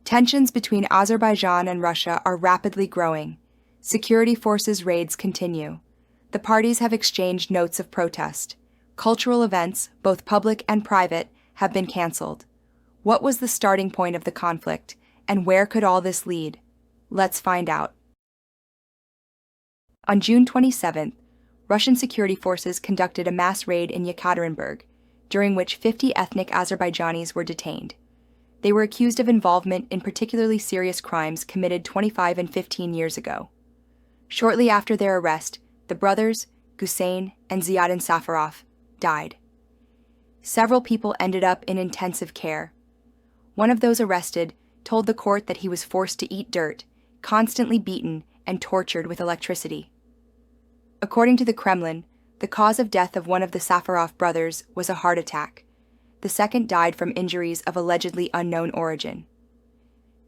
Tensions between Azerbaijan and Russia are rapidly growing. Security forces raids continue. The parties have exchanged notes of protest. Cultural events, both public and private, have been cancelled. What was the starting point of the conflict, and where could all this lead? Let's find out. On June 27th, Russian security forces conducted a mass raid in Yekaterinburg, during which 50 ethnic Azerbaijanis were detained. They were accused of involvement in particularly serious crimes committed 25 and 15 years ago. Shortly after their arrest, the brothers, Gusein and Ziadin Safarov, died. Several people ended up in intensive care. One of those arrested told the court that he was forced to eat dirt, constantly beaten, and tortured with electricity. According to the Kremlin, the cause of death of one of the Safarov brothers was a heart attack. The second died from injuries of allegedly unknown origin.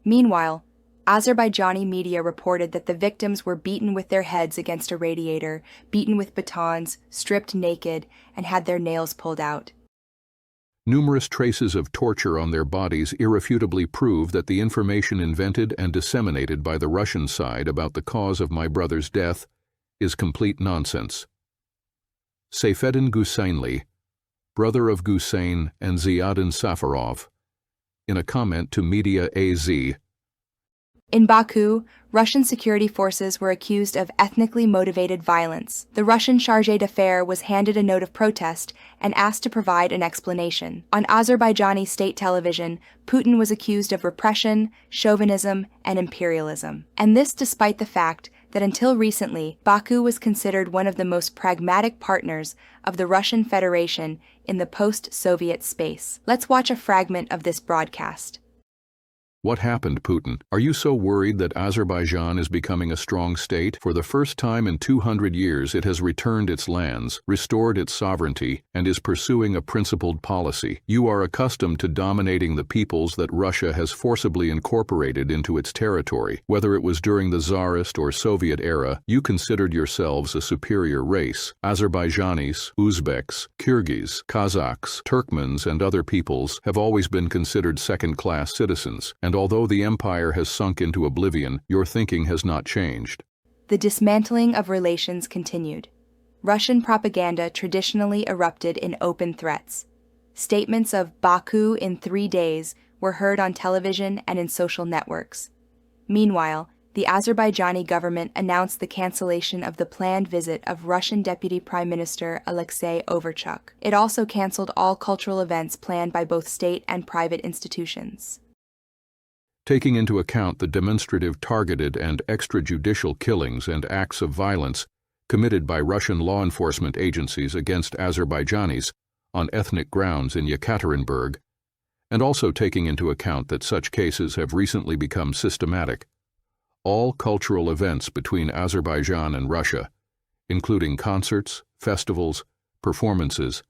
Meanwhile, Azerbaijani media reported that the victims were beaten with their heads against a radiator, beaten with batons, stripped naked, and had their nails pulled out. Numerous traces of torture on their bodies irrefutably prove that the information invented and disseminated by the Russian side about the cause of my brother's death is complete nonsense. Seyfeddin Guseinli, brother of Gusein and Ziadin Safarov, in a comment to Media AZ. In Baku, Russian security forces were accused of ethnically motivated violence. The Russian chargé d'affaires was handed a note of protest and asked to provide an explanation. On Azerbaijani state television, Putin was accused of repression, chauvinism, and imperialism. And this despite the fact that until recently, Baku was considered one of the most pragmatic partners of the Russian Federation in the post-Soviet space. Let's watch a fragment of this broadcast. What happened, Putin? Are you so worried that Azerbaijan is becoming a strong state? For the first time in 200 years, it has returned its lands, restored its sovereignty, and is pursuing a principled policy. You are accustomed to dominating the peoples that Russia has forcibly incorporated into its territory. Whether it was during the Tsarist or Soviet era, you considered yourselves a superior race. Azerbaijanis, Uzbeks, Kyrgyz, Kazakhs, Turkmens, and other peoples have always been considered second-class citizens. And although the empire has sunk into oblivion, your thinking has not changed. The dismantling of relations continued. Russian propaganda traditionally erupted in open threats. Statements of Baku in 3 days were heard on television and in social networks. Meanwhile, the Azerbaijani government announced the cancellation of the planned visit of Russian Deputy Prime Minister Alexei Overchuk. It also canceled all cultural events planned by both state and private institutions. Taking into account the demonstrative, targeted, and extrajudicial killings and acts of violence committed by Russian law enforcement agencies against Azerbaijanis on ethnic grounds in Yekaterinburg, and also taking into account that such cases have recently become systematic, all cultural events between Azerbaijan and Russia, including concerts, festivals, performances,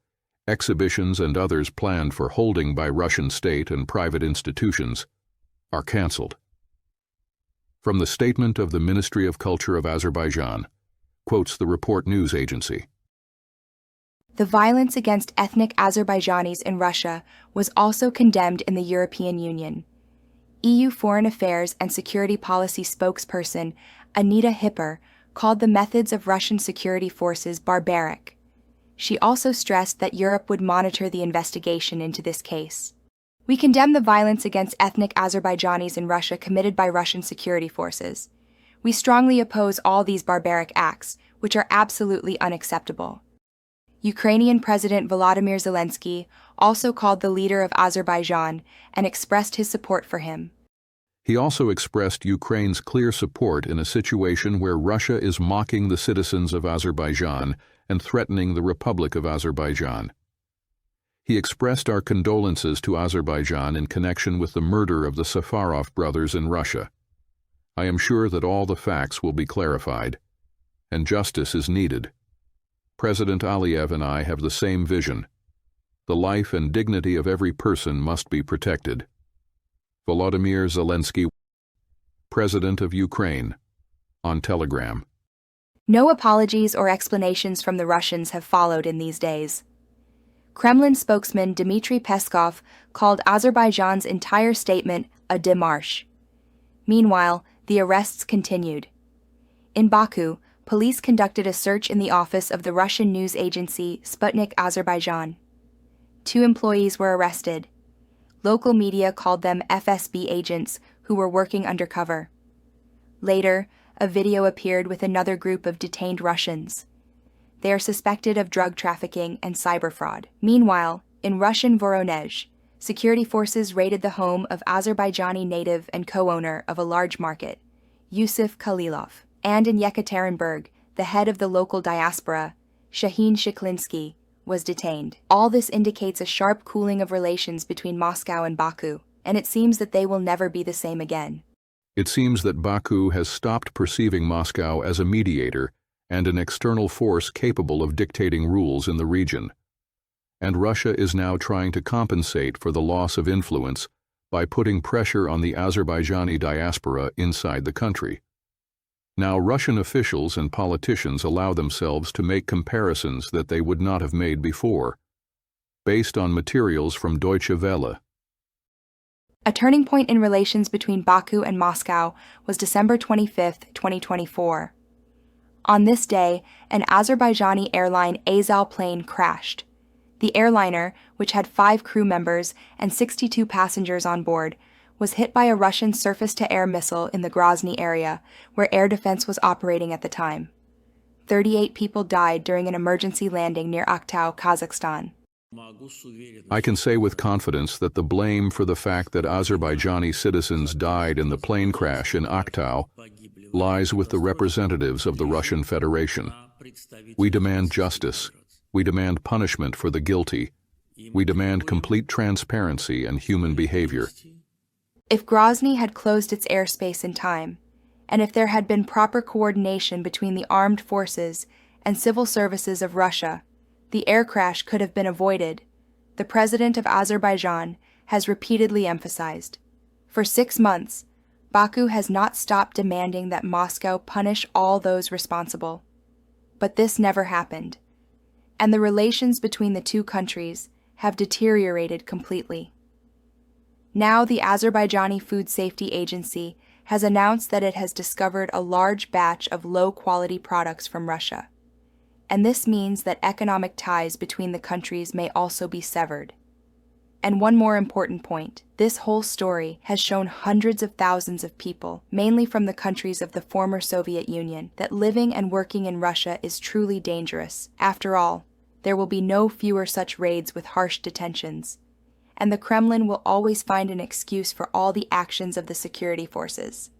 exhibitions, and others planned for holding by Russian state and private institutions, are cancelled. From the statement of the Ministry of Culture of Azerbaijan, quotes the Report News Agency. The violence against ethnic Azerbaijanis in Russia was also condemned in the European Union. EU Foreign Affairs and Security Policy spokesperson Anita Hipper called the methods of Russian security forces barbaric. She also stressed that Europe would monitor the investigation into this case. We condemn the violence against ethnic Azerbaijanis in Russia committed by Russian security forces. We strongly oppose all these barbaric acts, which are absolutely unacceptable. Ukrainian President Volodymyr Zelensky also called the leader of Azerbaijan and expressed his support for him. He also expressed Ukraine's clear support in a situation where Russia is mocking the citizens of Azerbaijan and threatening the Republic of Azerbaijan. He expressed our condolences to Azerbaijan in connection with the murder of the Safarov brothers in Russia. I am sure that all the facts will be clarified, and justice is needed. President Aliyev and I have the same vision. The life and dignity of every person must be protected. Volodymyr Zelensky, President of Ukraine, on Telegram. No apologies or explanations from the Russians have followed in these days. Kremlin spokesman Dmitry Peskov called Azerbaijan's entire statement a démarche. Meanwhile, the arrests continued. In Baku, police conducted a search in the office of the Russian news agency Sputnik Azerbaijan. 2 employees were arrested. Local media called them FSB agents who were working undercover. Later, a video appeared with another group of detained Russians. They are suspected of drug trafficking and cyber fraud. Meanwhile, in Russian Voronezh, security forces raided the home of Azerbaijani native and co-owner of a large market, Yusuf Khalilov. And in Yekaterinburg, the head of the local diaspora, Shahin Shiklinsky, was detained. All this indicates a sharp cooling of relations between Moscow and Baku, and it seems that they will never be the same again. It seems that Baku has stopped perceiving Moscow as a mediator and an external force capable of dictating rules in the region. And Russia is now trying to compensate for the loss of influence by putting pressure on the Azerbaijani diaspora inside the country. Now, Russian officials and politicians allow themselves to make comparisons that they would not have made before, based on materials from Deutsche Welle. A turning point in relations between Baku and Moscow was December 25, 2024. On this day, an Azerbaijani airline Azal plane crashed. The airliner, which had 5 crew members and 62 passengers on board, was hit by a Russian surface-to-air missile in the Grozny area, where air defense was operating at the time. 38 people died during an emergency landing near Aktau, Kazakhstan. I can say with confidence that the blame for the fact that Azerbaijani citizens died in the plane crash in Aktau lies with the representatives of the Russian Federation. We demand justice. We demand punishment for the guilty. We demand complete transparency and human behavior. If Grozny had closed its airspace in time, and if there had been proper coordination between the armed forces and civil services of Russia, the air crash could have been avoided, the president of Azerbaijan has repeatedly emphasized. For 6 months, Baku has not stopped demanding that Moscow punish all those responsible. But this never happened, and the relations between the 2 countries have deteriorated completely. Now the Azerbaijani Food Safety Agency has announced that it has discovered a large batch of low-quality products from Russia, and this means that economic ties between the countries may also be severed. And one more important point, this whole story has shown hundreds of thousands of people, mainly from the countries of the former Soviet Union, that living and working in Russia is truly dangerous. After all, there will be no fewer such raids with harsh detentions, and the Kremlin will always find an excuse for all the actions of the security forces.